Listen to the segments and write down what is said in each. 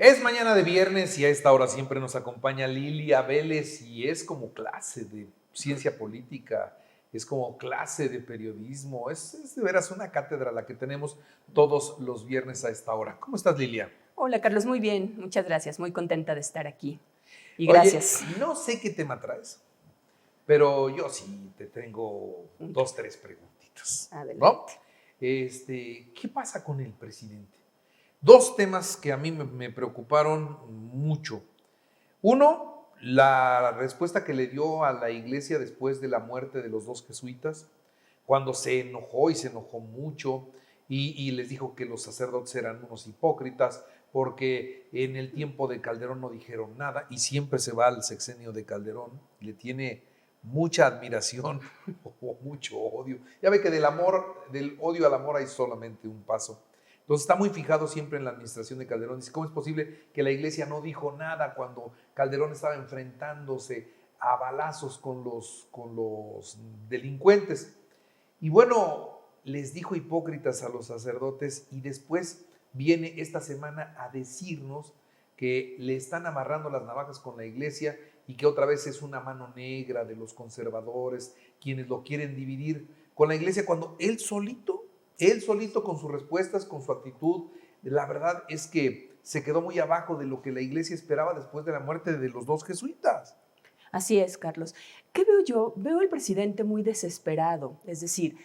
Es mañana de viernes y a esta hora siempre nos acompaña Lilia Vélez y es como clase de ciencia política, es como clase de periodismo, es de veras una cátedra la que tenemos todos los viernes a esta hora. ¿Cómo estás, Lilia? Hola Carlos, muy bien, muchas gracias, muy contenta de estar aquí y Oye, gracias. no sé qué tema traes, pero yo sí te tengo dos, tres preguntitas, ¿no? Adelante. ¿Qué pasa con el presidente? Dos temas que a mí me preocuparon mucho. Uno, la respuesta que le dio a la iglesia después de la muerte de los dos jesuitas, cuando se enojó y se enojó mucho y les dijo que los sacerdotes eran unos hipócritas porque en el tiempo de Calderón no dijeron nada y siempre se va al sexenio de Calderón, le tiene mucha admiración o mucho odio. Ya ve que del odio al amor hay solamente un paso. Entonces está muy fijado siempre en la administración de Calderón. Dice, ¿cómo es posible que la iglesia no dijo nada cuando Calderón estaba enfrentándose a balazos con los delincuentes? Y bueno, les dijo hipócritas a los sacerdotes y después viene esta semana a decirnos que le están amarrando las navajas con la iglesia y que otra vez es una mano negra de los conservadores, quienes lo quieren dividir con la iglesia, cuando él solito con sus respuestas, con su actitud, la verdad es que se quedó muy abajo de lo que la iglesia esperaba después de la muerte de los dos jesuitas. Así es, Carlos. ¿Qué veo yo? Veo al presidente muy desesperado, es decir,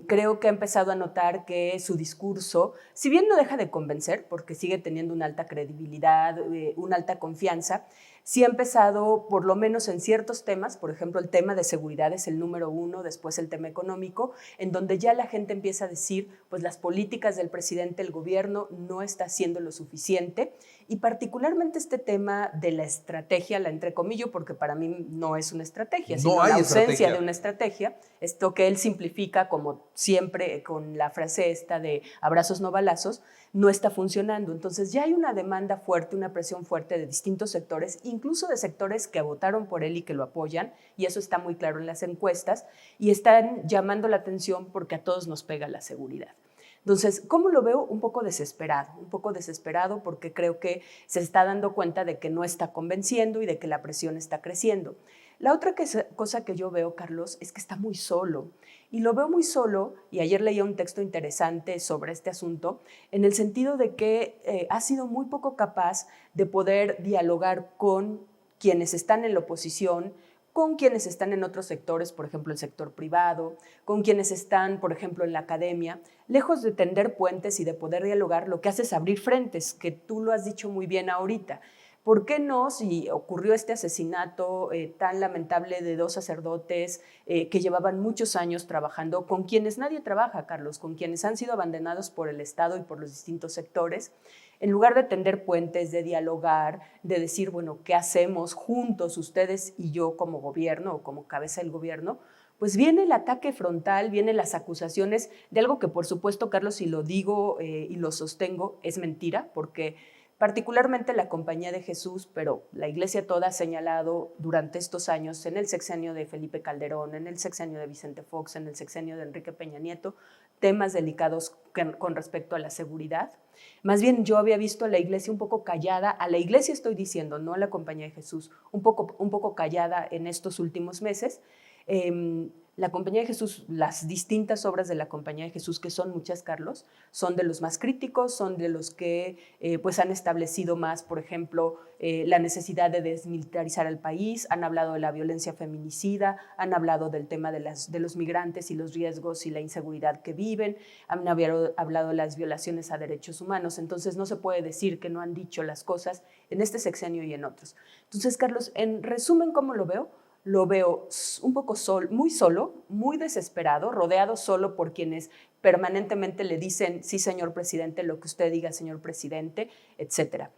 creo que ha empezado a notar que su discurso, si bien no deja de convencer, porque sigue teniendo una alta credibilidad, una alta confianza, sí ha empezado, por lo menos en ciertos temas, por ejemplo, el tema de seguridad es el número uno, después el tema económico, en donde ya la gente empieza a decir, pues las políticas del presidente, el gobierno no está haciendo lo suficiente, y particularmente este tema de la estrategia, la entrecomillo, porque para mí no es una estrategia, No sino la hay ausencia de estrategia. una estrategia, esto que él simplifica como siempre con la frase esta de abrazos no balazos, no está funcionando. Entonces ya hay una demanda fuerte, una presión fuerte de distintos sectores, incluso de sectores que votaron por él y que lo apoyan, y eso está muy claro en las encuestas, y están llamando la atención porque a todos nos pega la seguridad. Entonces, ¿cómo lo veo? Un poco desesperado porque creo que se está dando cuenta de que no está convenciendo y de que la presión está creciendo. La otra cosa que yo veo, Carlos, es que está muy solo. Y lo veo muy solo, y ayer leía un texto interesante sobre este asunto, en el sentido de que ha sido muy poco capaz de poder dialogar con quienes están en la oposición, con quienes están en otros sectores, por ejemplo, el sector privado, con quienes están, por ejemplo, en la academia, lejos de tender puentes y de poder dialogar, lo que hace es abrir frentes, que tú lo has dicho muy bien ahorita. ¿Por qué no, si ocurrió este asesinato tan lamentable de dos sacerdotes que llevaban muchos años trabajando, con quienes nadie trabaja, Carlos, con quienes han sido abandonados por el Estado y por los distintos sectores, en lugar de tender puentes, de dialogar, de decir, bueno, ¿qué hacemos juntos ustedes y yo como gobierno o como cabeza del gobierno? Pues viene el ataque frontal, vienen las acusaciones de algo que por supuesto, Carlos, si lo digo y lo sostengo, es mentira, porque particularmente la Compañía de Jesús, pero la iglesia toda ha señalado durante estos años, en el sexenio de Felipe Calderón, en el sexenio de Vicente Fox, en el sexenio de Enrique Peña Nieto, temas delicados con respecto a la seguridad. Más bien yo había visto a la iglesia un poco callada, a la iglesia estoy diciendo, no a la Compañía de Jesús, un poco callada en estos últimos meses. La Compañía de Jesús, las distintas obras de la Compañía de Jesús, que son muchas, Carlos, son de los más críticos, son de los que pues han establecido más, por ejemplo, la necesidad de desmilitarizar el país, han hablado de la violencia feminicida, han hablado del tema de los migrantes y los riesgos y la inseguridad que viven, han hablado de las violaciones a derechos humanos. Entonces no se puede decir que no han dicho las cosas en este sexenio y en otros. Entonces, Carlos, en resumen, ¿cómo lo veo? Lo veo un poco muy solo, muy desesperado, rodeado solo por quienes permanentemente le dicen, sí, señor presidente, lo que usted diga, señor presidente, etcétera.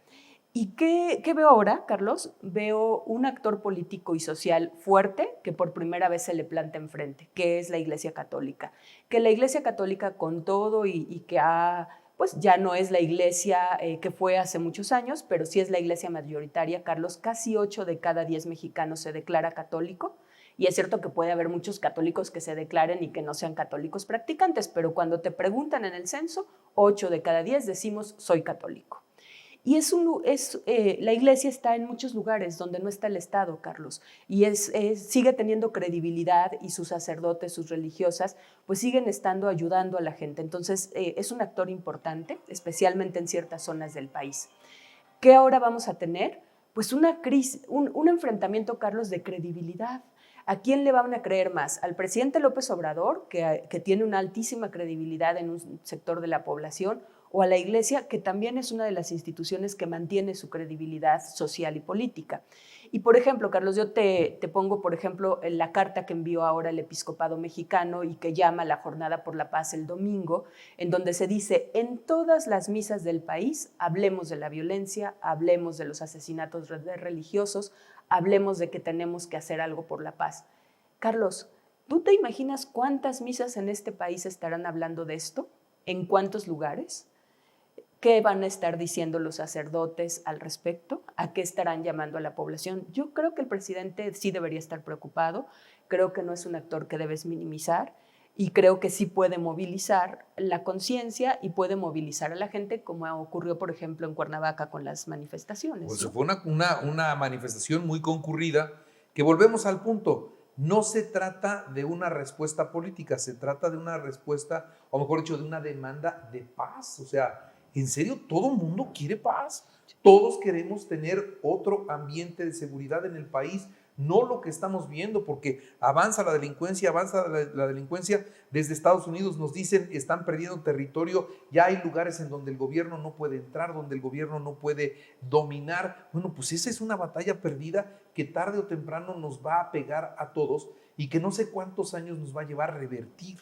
¿Y qué veo ahora, Carlos? Veo un actor político y social fuerte que por primera vez se le planta enfrente, que es la Iglesia Católica. Que la Iglesia Católica con todo y que pues ya no es la iglesia que fue hace muchos años, pero sí es la iglesia mayoritaria, Carlos, casi 8 de cada 10 mexicanos se declara católico. Y es cierto que puede haber muchos católicos que se declaren y que no sean católicos practicantes, pero cuando te preguntan en el censo, 8 de cada 10 decimos soy católico. Y la iglesia está en muchos lugares donde no está el Estado, Carlos, y sigue teniendo credibilidad y sus sacerdotes, sus religiosas, pues siguen estando ayudando a la gente. Entonces, es un actor importante, especialmente en ciertas zonas del país. ¿Qué ahora vamos a tener? Pues una crisis, un enfrentamiento, Carlos, de credibilidad. ¿A quién le van a creer más? ¿Al presidente López Obrador, que tiene una altísima credibilidad en un sector de la población, o a la Iglesia, que también es una de las instituciones que mantiene su credibilidad social y política? Y, por ejemplo, Carlos, yo te pongo, por ejemplo, en la carta que envió ahora el Episcopado Mexicano y que llama a la Jornada por la Paz el domingo, en donde se dice, en todas las misas del país, hablemos de la violencia, hablemos de los asesinatos de religiosos, hablemos de que tenemos que hacer algo por la paz. Carlos, ¿tú te imaginas cuántas misas en este país estarán hablando de esto? ¿En cuántos lugares? ¿Qué van a estar diciendo los sacerdotes al respecto? ¿A qué estarán llamando a la población? Yo creo que el presidente sí debería estar preocupado, creo que no es un actor que debes minimizar y creo que sí puede movilizar la conciencia y puede movilizar a la gente, como ocurrió, por ejemplo, en Cuernavaca con las manifestaciones. Pues ¿no? fue una manifestación muy concurrida, que volvemos al punto. No se trata de una respuesta política, se trata de una respuesta, o mejor dicho, de una demanda de paz. O sea, en serio, todo el mundo quiere paz. Todos queremos tener otro ambiente de seguridad en el país, no lo que estamos viendo, porque avanza la delincuencia. Desde Estados Unidos nos dicen, están perdiendo territorio, ya hay lugares en donde el gobierno no puede entrar, donde el gobierno no puede dominar. Bueno, pues esa es una batalla perdida que tarde o temprano nos va a pegar a todos y que no sé cuántos años nos va a llevar a revertir,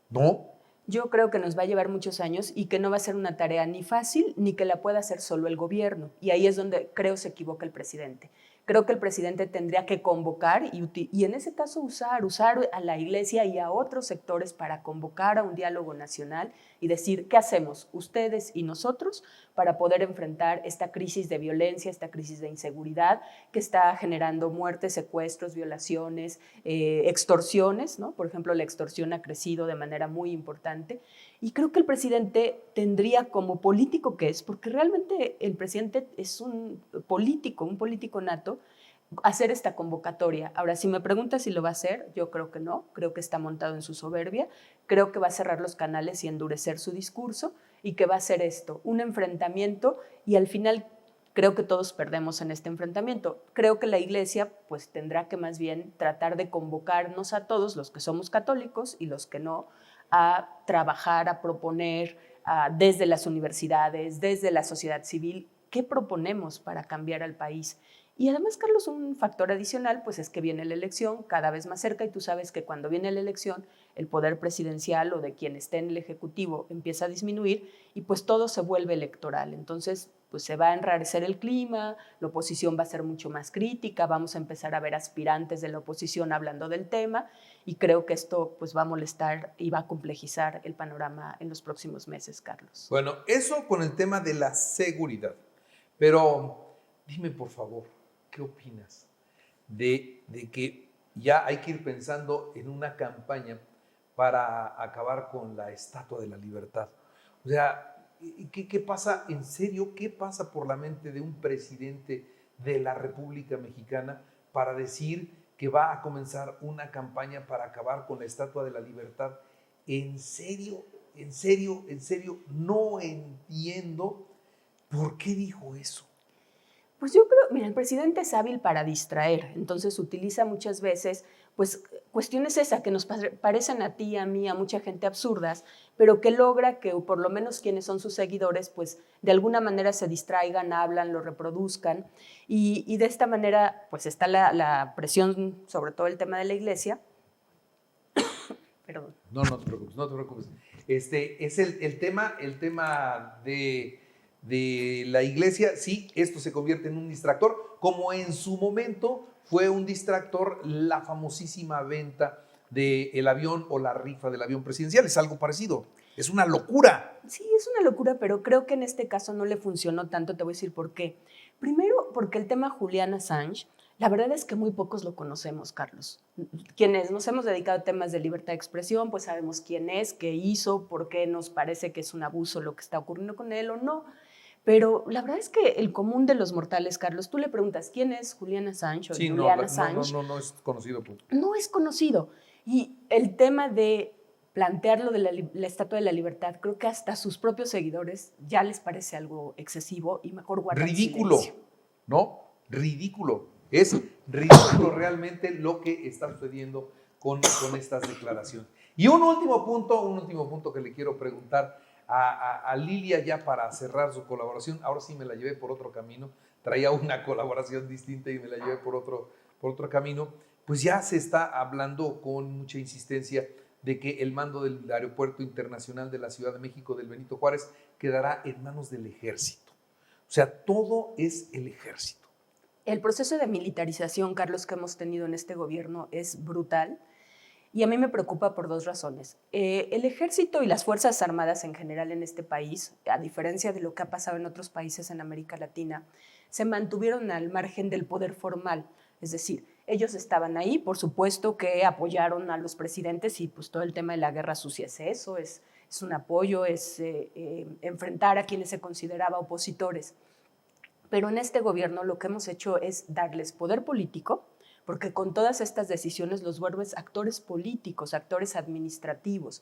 ¿no? Yo creo que nos va a llevar muchos años y que no va a ser una tarea ni fácil ni que la pueda hacer solo el gobierno. Y ahí es donde creo se equivoca el presidente. Creo que el presidente tendría que convocar y en ese caso usar a la iglesia y a otros sectores para convocar a un diálogo nacional y decir, ¿qué hacemos ustedes y nosotros para poder enfrentar esta crisis de violencia, esta crisis de inseguridad que está generando muertes, secuestros, violaciones, extorsiones, ¿no? Por ejemplo, la extorsión ha crecido de manera muy importante y creo que el presidente tendría, como político que es, porque realmente el presidente es un político nato, hacer esta convocatoria. Ahora, si me preguntas si lo va a hacer, yo creo que no, creo que está montado en su soberbia, creo que va a cerrar los canales y endurecer su discurso y que va a hacer esto, un enfrentamiento y al final creo que todos perdemos en este enfrentamiento. Creo que la iglesia pues tendrá que más bien tratar de convocarnos a todos, los que somos católicos y los que no, a trabajar, a proponer desde las universidades, desde la sociedad civil, qué proponemos para cambiar al país. Y además, Carlos, un factor adicional pues es que viene la elección cada vez más cerca y tú sabes que cuando viene la elección el poder presidencial o de quien esté en el Ejecutivo empieza a disminuir y pues todo se vuelve electoral. Entonces, pues se va a enrarecer el clima, la oposición va a ser mucho más crítica, vamos a empezar a ver aspirantes de la oposición hablando del tema y creo que esto pues va a molestar y va a complejizar el panorama en los próximos meses, Carlos. Bueno, eso con el tema de la seguridad. Pero dime, por favor, ¿qué opinas de que ya hay que ir pensando en una campaña para acabar con la Estatua de la Libertad? O sea, ¿qué pasa en serio? ¿Qué pasa por la mente de un presidente de la República Mexicana para decir que va a comenzar una campaña para acabar con la Estatua de la Libertad? ¿En serio? ¿En serio? ¿En serio? No entiendo por qué dijo eso. Pues yo creo, mira, el presidente es hábil para distraer, entonces utiliza muchas veces pues cuestiones esas que nos parecen a ti, a mí, a mucha gente absurdas, pero que logra que por lo menos quienes son sus seguidores pues de alguna manera se distraigan, hablan, lo reproduzcan y de esta manera pues está la presión sobre todo el tema de la iglesia. Perdón. No, no te preocupes, no te preocupes. Es el tema de la iglesia. Sí, esto se convierte en un distractor, como en su momento fue un distractor la famosísima venta del avión o la rifa del avión presidencial. Es algo parecido. Es una locura. Sí, es una locura, pero creo que en este caso no le funcionó tanto. Te voy a decir por qué. Primero, porque el tema Julian Assange, la verdad es que muy pocos lo conocemos, Carlos. Quienes nos hemos dedicado a temas de libertad de expresión, pues sabemos quién es, qué hizo, por qué nos parece que es un abuso lo que está ocurriendo con él o no. Pero la verdad es que el común de los mortales, Carlos, tú le preguntas quién es Julian Assange o Sí, Julian Assange, no es conocido. Pues. no es conocido. Y el tema de plantearlo de la Estatua de la Libertad, creo que hasta a sus propios seguidores ya les parece algo excesivo y mejor guardan Ridículo, silencio. ¿no? Ridículo. Es ridículo realmente lo que está sucediendo con estas declaraciones. Y un último punto que le quiero preguntar a Lilia ya para cerrar su colaboración. Ahora sí me la llevé por otro camino. Traía una colaboración distinta y me la llevé por otro camino. Pues ya se está hablando con mucha insistencia de que el mando del Aeropuerto Internacional de la Ciudad de México del Benito Juárez quedará en manos del ejército. O sea, todo es el ejército. El proceso de militarización, Carlos, que hemos tenido en este gobierno es brutal y a mí me preocupa por dos razones. El ejército y las Fuerzas Armadas en general en este país, a diferencia de lo que ha pasado en otros países en América Latina, se mantuvieron al margen del poder formal. Es decir, ellos estaban ahí, por supuesto que apoyaron a los presidentes y pues todo el tema de la guerra sucia es eso, es un apoyo, es enfrentar a quienes se consideraba opositores. Pero en este gobierno lo que hemos hecho es darles poder político, porque con todas estas decisiones los vuelves actores políticos, actores administrativos,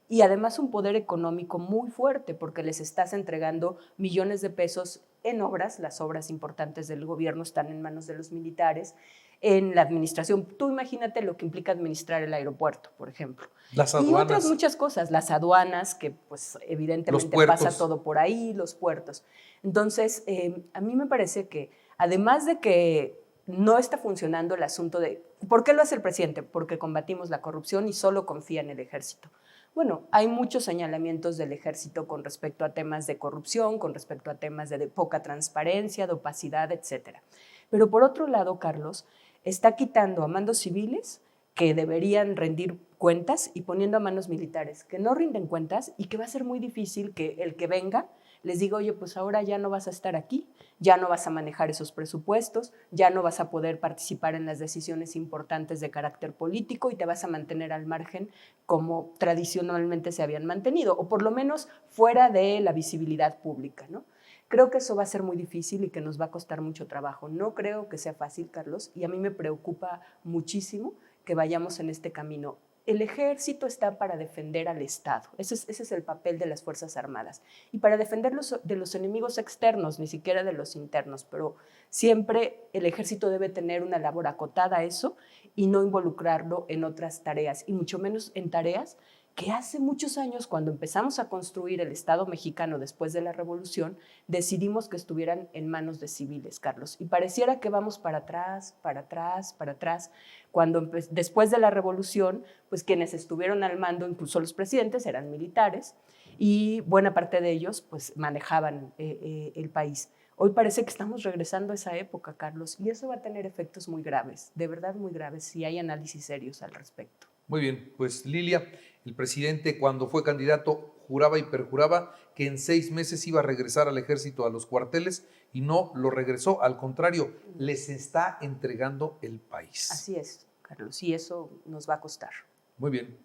y además un poder económico muy fuerte, porque les estás entregando millones de pesos en obras, las obras importantes del gobierno están en manos de los militares, en la administración. Tú imagínate lo que implica administrar el aeropuerto, por ejemplo. Las Y aduanas. otras muchas cosas, las aduanas, que pues evidentemente pasa todo por ahí, los puertos. Entonces, a mí me parece que además de que no está funcionando el asunto de ¿por qué lo hace el presidente? Porque combatimos la corrupción y solo confía en el ejército. Bueno, hay muchos señalamientos del ejército con respecto a temas de corrupción, con respecto a temas de poca transparencia, de opacidad, etcétera. Pero por otro lado, Carlos, está quitando a mandos civiles que deberían rendir cuentas y poniendo a manos militares que no rinden cuentas y que va a ser muy difícil que el que venga les diga, oye, pues ahora ya no vas a estar aquí, ya no vas a manejar esos presupuestos, ya no vas a poder participar en las decisiones importantes de carácter político y te vas a mantener al margen como tradicionalmente se habían mantenido, o por lo menos fuera de la visibilidad pública, ¿no? Creo que eso va a ser muy difícil y que nos va a costar mucho trabajo. No creo que sea fácil, Carlos, y a mí me preocupa muchísimo que vayamos en este camino. El ejército está para defender al Estado, ese es el papel de las Fuerzas Armadas, y para defenderlos de los enemigos externos, ni siquiera de los internos, pero siempre el ejército debe tener una labor acotada a eso y no involucrarlo en otras tareas, y mucho menos en tareas que hace muchos años, cuando empezamos a construir el Estado mexicano después de la Revolución, decidimos que estuvieran en manos de civiles, Carlos. Y pareciera que vamos para atrás, para atrás, para atrás. Cuando después de la Revolución, pues quienes estuvieron al mando, incluso los presidentes, eran militares y buena parte de ellos pues manejaban el país. Hoy parece que estamos regresando a esa época, Carlos, y eso va a tener efectos muy graves, de verdad muy graves, si hay análisis serios al respecto. Muy bien, pues Lilia, el presidente cuando fue candidato juraba y perjuraba que en 6 meses iba a regresar al ejército a los cuarteles y no lo regresó, al contrario, les está entregando el país. Así es, Carlos, y eso nos va a costar. Muy bien.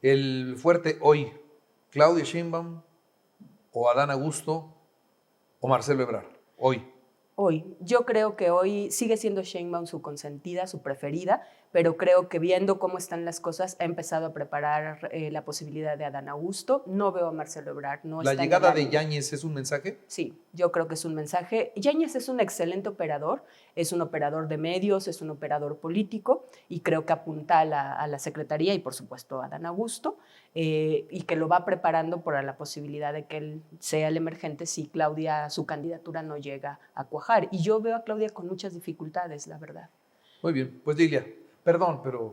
El fuerte hoy, Claudia Sheinbaum o Adán Augusto o Marcelo Ebrard, hoy. Hoy, yo creo que hoy sigue siendo Sheinbaum su consentida, su preferida, pero creo que viendo cómo están las cosas ha empezado a preparar la posibilidad de Adán Augusto. No veo a Marcelo Ebrard. No ¿La está llegada de Yáñez es un mensaje? Sí, yo creo que es un mensaje. Yáñez es un excelente operador, es un operador de medios, es un operador político y creo que apunta a la Secretaría y por supuesto a Adán Augusto y que lo va preparando para la posibilidad de que él sea el emergente si Claudia, su candidatura no llega a cuajar. Y yo veo a Claudia con muchas dificultades, la verdad. Muy bien, pues Lilia, perdón, pero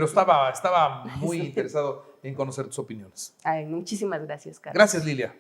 estaba muy interesado en conocer tus opiniones. Ay, muchísimas gracias, Carlos. Gracias, Lilia.